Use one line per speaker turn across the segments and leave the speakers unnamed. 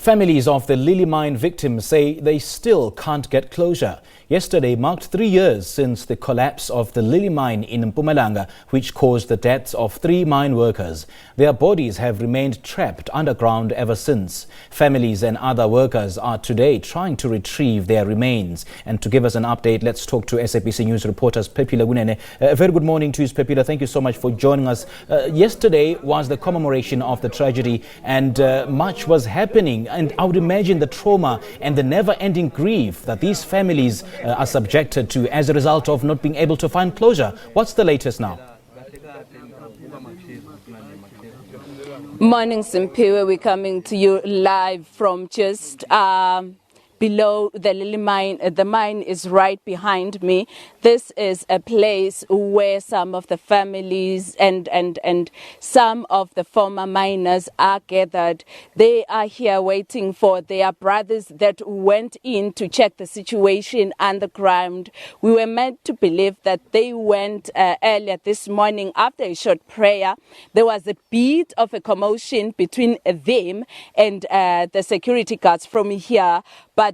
Families of the Lilly Mine victims say they still can't get closure. Yesterday marked 3 years since the collapse of the Lilly Mine in Mpumalanga, which caused the deaths of 3 mine workers. Their bodies have remained trapped underground ever since. Families and other workers are today trying to retrieve their remains. And to give us an update, let's talk to SABC News reporter Siphephile Kunene. A very good morning to you, Siphephile. Thank you so much for joining us. Yesterday was the commemoration of the tragedy, and much was happening. And I would imagine the trauma and the never-ending grief that these families are subjected to as a result of not being able to find closure. What's the latest now?
Morning, Simpiwe. We're coming to you live from just below the Lilly Mine. The mine is right behind me. This is a place where some of the families and some of the former miners are gathered. They are here waiting for their brothers that went in to check the situation underground. We were meant to believe that they went earlier this morning after a short prayer. There was a bit of a commotion between them and the security guards from here, but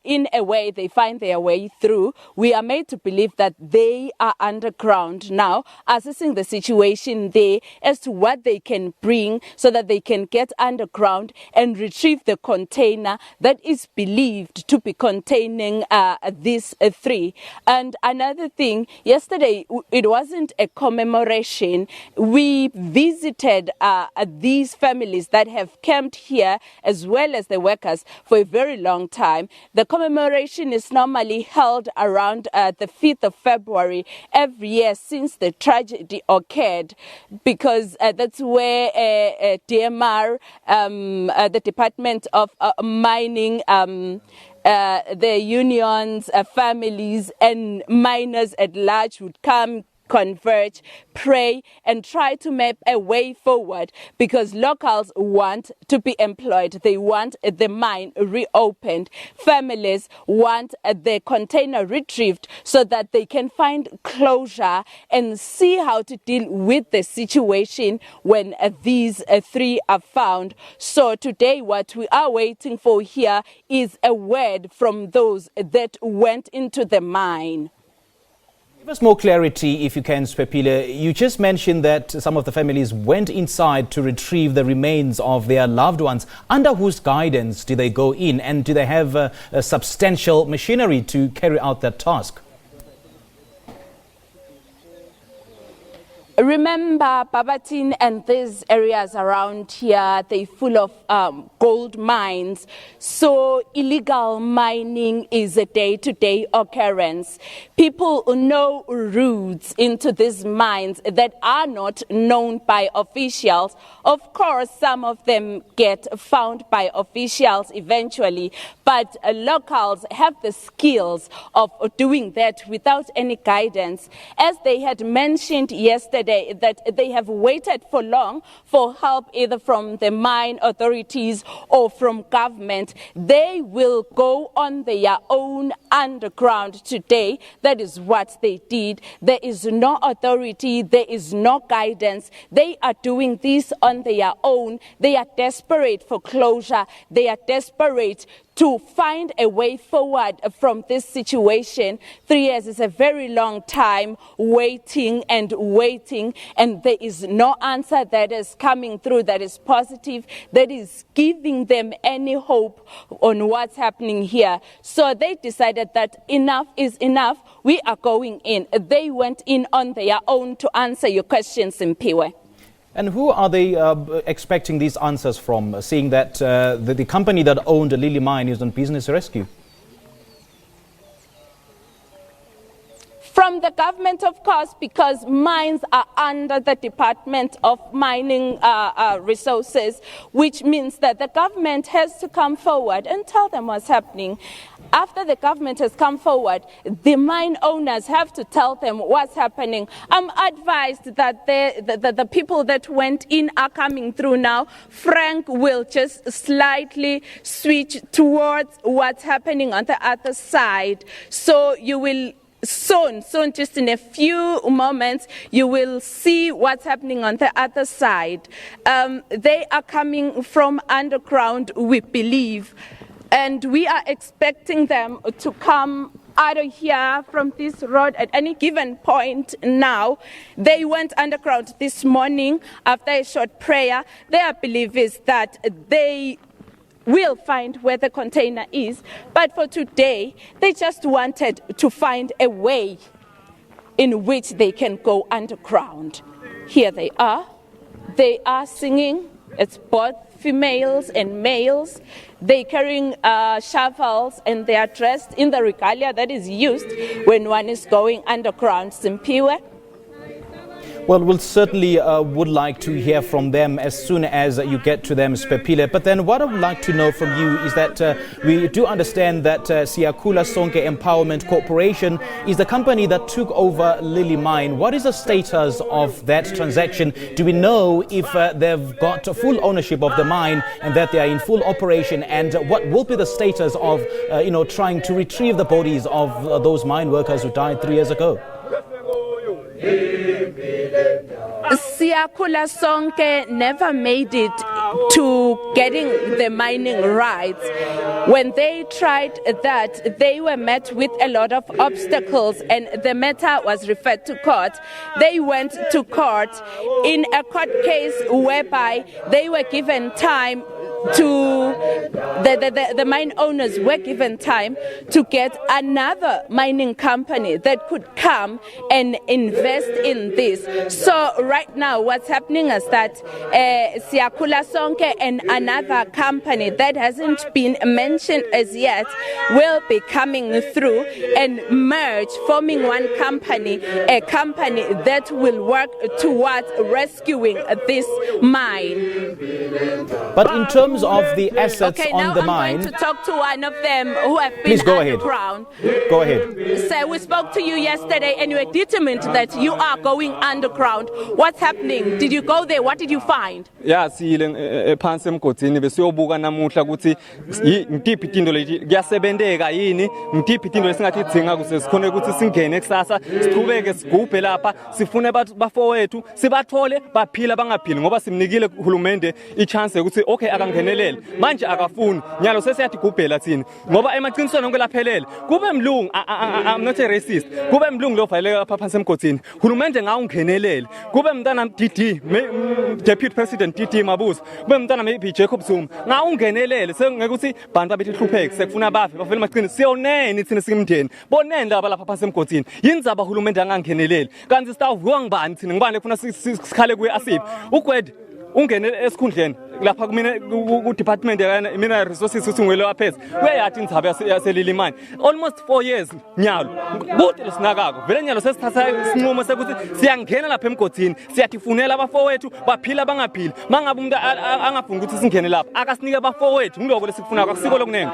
in a way, they find their way through. We are made to believe that they are underground now, assessing the situation there as to what they can bring so that they can get underground and retrieve the container that is believed to be containing these 3. And another thing, yesterday, it wasn't a commemoration. We visited these families that have camped here, as well as the workers, for a very long time. The commemoration is normally held around the 5th of February every year since the tragedy occurred, because that's where DMR, the Department of Mining, the unions, families and miners at large would come, converge, pray, and try to map a way forward, because locals want to be employed. They want the mine reopened. Families want the container retrieved so that they can find closure and see how to deal with the situation when these 3 are found. So today what we are waiting for here is a word from those that went into the mine.
Give us more clarity, if you can, Siphephile. You just mentioned that some of the families went inside to retrieve the remains of their loved ones. Under whose guidance did they go in, and do they have a substantial machinery to carry out that task?
Remember, Babatin and these areas around here, they're full of gold mines. So illegal mining is a day-to-day occurrence. People know routes into these mines that are not known by officials. Of course, some of them get found by officials eventually, but locals have the skills of doing that without any guidance. As they had mentioned yesterday, that they have waited for long for help either from the mine authorities or from government. They will go on their own underground today. That is what they did. There is no authority. There is no guidance. They are doing this on their own. They are desperate for closure. They are desperate to find a way forward from this situation. 3 years is a very long time waiting, and there is no answer that is coming through that is positive, that is giving them any hope on what's happening here. So they decided that enough is enough. We are going in. They went in on their own to answer your questions, Mpiwe.
And who are they expecting these answers from, seeing that the company that owned the Lilly Mine is on business rescue?
From the government, of course, because mines are under the Department of Mining Resources, which means that the government has to come forward and tell them what's happening. After the government has come forward, the mine owners have to tell them what's happening. I'm advised that the people that went in are coming through now. Frank will just slightly switch towards what's happening on the other side. So you will soon, just in a few moments, you will see what's happening on the other side. They are coming from underground, we believe, and we are expecting them to come out of here from this road at any given point now. They went underground this morning after a short prayer. Their belief is that they will find where the container is, but for today, they just wanted to find a way in which they can go underground. Here they are singing. It's both females and males. They're carrying shovels and they are dressed in the regalia that is used when one is going underground. Simpiwe.
Well, we'll certainly would like to hear from them as soon as you get to them, Siphephile. But then what I would like to know from you is that we do understand that Siyakhula Sonke Empowerment Corporation is the company that took over Lilly Mine. What is the status of that transaction? Do we know if they've got full ownership of the mine and that they are in full operation? And what will be the status of, trying to retrieve the bodies of those mine workers who died 3 years ago?
Siyakhula Sonke never made it to getting the mining rights. When they tried that, they were met with a lot of obstacles and the matter was referred to court. They went to court in a court case whereby they were given time to the mine owners were given time to get another mining company that could come and invest in this. So right now what's happening is that Siyakhula Sonke and another company that hasn't been mentioned as yet will be coming through and merge, forming one company, a company that will work towards rescuing this mine.
But in terms of the assets on the mine...
I'm going to talk to one of them who have been
Please go
underground.
Go ahead.
So we spoke to you yesterday and you were determined that you are going underground. What's happening? Did you go there? What did you find?
Yeah, siyile phansi emgodini besiyobuka namuhla ukuthi ngitiphi into leti kuyasebenzeka yini, ngitiphi into lesingathi idzinga kuze sikhone ukuthi singene kusasa siqhubeke sigubhe lapha sifune bafowethu sibathole baphila bangaphili ngoba simnikile uhulumende ichance ukuthi okay akangenelele manje akafuni nyalo sesiyathi gubhela thina ngoba emaqinisweni onke laphelele kube mlungu I'm not a racist kube mlungu lo valeka lapha phansi emgodini uhulumende ngawungenelele kube mntana DD Deputy President DD Mabuza kube mntana maybe Jacob Zuma ngawungenelele sengeke ukuthi bantu abethi hlupheke sekufuna bafe bafela emaqini siyonene thina sikimndeni bonene laba lapha phansi emgodini yinzaba uhulumende angangenelele kanti sitawuvuka ngibani thina ngibani efuna sikhale kuye asiphi ugwede ungene esikhundleni lapha kumina ku department ya mineral resources uthi ngwele wapheza uyayathi indzaba yase Lilly Mine almost 4 years nyalo kude lesinakako vele nyalo sesithatha isinqumo sekuthi siyangena lapha emgodini siyatifunela abafowethu baphila bangaphili mangabe umuntu angafuni ukuthi singene lapha akasinike abafowethu ngiloko lesikufuna akusiko lokunene.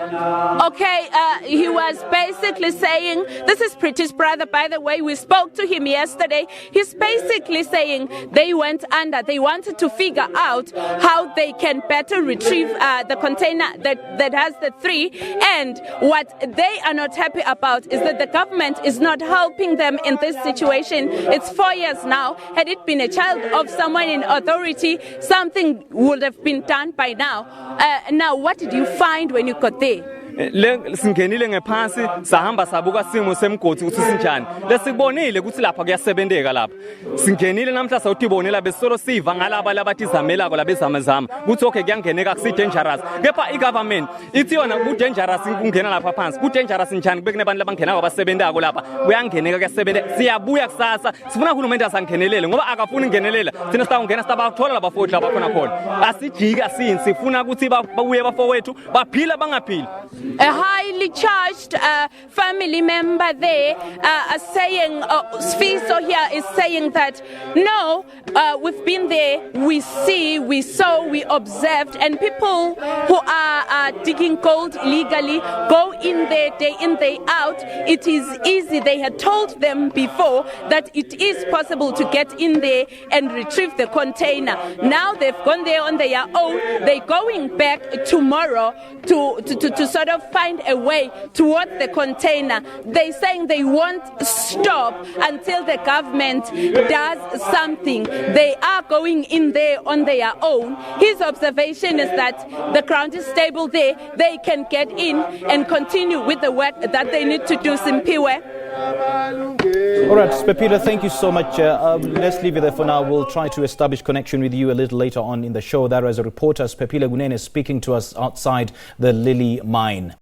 Okay, he was basically saying, this is Pretty's brother, by the way, we spoke to him yesterday. He's basically saying they went under, they wanted to figure out how they can better retrieve the container that has the 3, and what they are not happy about is that the government is not helping them in this situation. It's 4 years now. Had it been a child of someone in authority, something would have been done by now. Now, what did you find when you got there?
Singenile ngephansi sahamba sabuka simo semgodi ukuthi sinjani lesikubonile ukuthi lapha kuyasebenzeka lapha singenile namhla sawutibonela besolo siva ngalaba labathi zamelako labezamazama ukuthi okay kuyangeneka kusi dangerous kepha igovernment ithi yona ku dangerous kungena lapha phansi ku dangerous njani kube kunabantu labangena abasebenzako lapha kuyangeneka kuyasebenza siyabuya kusasa sifuna uhulumende asangenelele ngoba akafuni ingenelela thina sitawungena sitabakuthola labafowethu lapha khona khona asijiki asini sifuna ukuthi babuye abafowethu baphila bangaphili.
A highly charged family member there saying, Sfiso here is saying that, no, we've been there, we see, we saw, we observed, and people who are digging gold illegally go in there day in, day out. It is easy. They had told them before that it is possible to get in there and retrieve the container. Now they've gone there on their own. They're going back tomorrow to sort of of find a way towards the container. They're saying they won't stop until the government does something. They are going in there on their own. His observation is that the ground is stable there. They can get in and continue with the work that they need to do. Simpiwe.
All right, Siphephile, thank you so much. Let's leave it there for now. We'll try to establish connection with you a little later on in the show. There is a reporter, Siphephile Kunene, speaking to us outside the Lilly Mine.